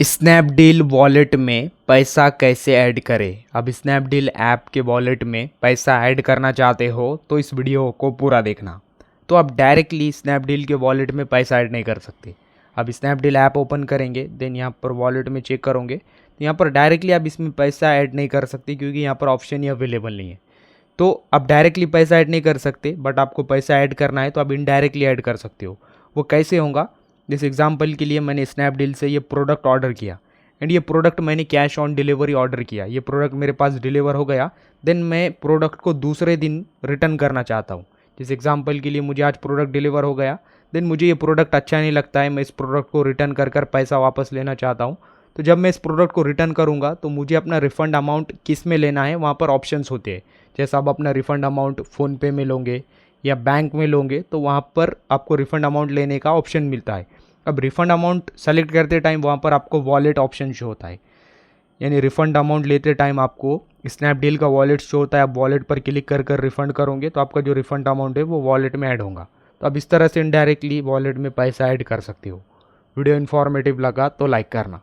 Snapdeal wallet में पैसा कैसे ऐड करें। अब स्नैपडील ऐप के वॉलेट में पैसा ऐड करना चाहते हो तो इस वीडियो को पूरा देखना। तो आप डायरेक्टली स्नैपडील के वॉलेट में पैसा ऐड नहीं कर सकते। अब स्नैपडील ऐप ओपन करेंगे, देन यहाँ पर वॉलेट में चेक करोगे तो यहाँ पर डायरेक्टली आप इसमें पैसा ऐड नहीं कर सकते क्योंकि यहाँ पर ऑप्शन ही अवेलेबल नहीं है। तो आप डायरेक्टली पैसा ऐड नहीं कर सकते, बट आपको पैसा ऐड करना है तो आप इनडायरेक्टली ऐड कर सकते हो। वो कैसे होगा, जिस एग्जांपल के लिए मैंने स्नैपडील से ये प्रोडक्ट ऑर्डर किया एंड ये प्रोडक्ट मैंने कैश ऑन डिलीवरी ऑर्डर किया, ये प्रोडक्ट मेरे पास डिलीवर हो गया। देन मैं प्रोडक्ट को दूसरे दिन रिटर्न करना चाहता हूँ। जिस एग्जांपल के लिए मुझे आज प्रोडक्ट डिलीवर हो गया, देन मुझे ये प्रोडक्ट अच्छा नहीं लगता है, मैं इस प्रोडक्ट को रिटर्न कर पैसा वापस लेना चाहता हूँ। तो जब मैं इस प्रोडक्ट को रिटर्न करूँगा तो मुझे अपना रिफ़ंड अमाउंट किस में लेना है, वहाँ पर ऑप्शंस होते हैं। जैसा आप अपना रिफ़ंड अमाउंट फ़ोनपे में लोगे या बैंक में लोगे तो वहाँ पर आपको रिफ़ंड अमाउंट लेने का ऑप्शन मिलता है। अब रिफ़ंड अमाउंट सेलेक्ट करते टाइम वहाँ पर आपको वॉलेट ऑप्शन शो होता है, यानी रिफ़ंड अमाउंट लेते टाइम आपको स्नैपडील का वॉलेट शो होता है। आप वॉलेट पर क्लिक कर रिफ़ंड करोगे तो आपका जो रिफ़ंड अमाउंट है वो वॉलेट में ऐड होगा। तो आप इस तरह से इनडायरेक्टली वॉलेट में पैसा ऐड कर सकते हो। वीडियो इन्फॉर्मेटिव लगा तो लाइक करना।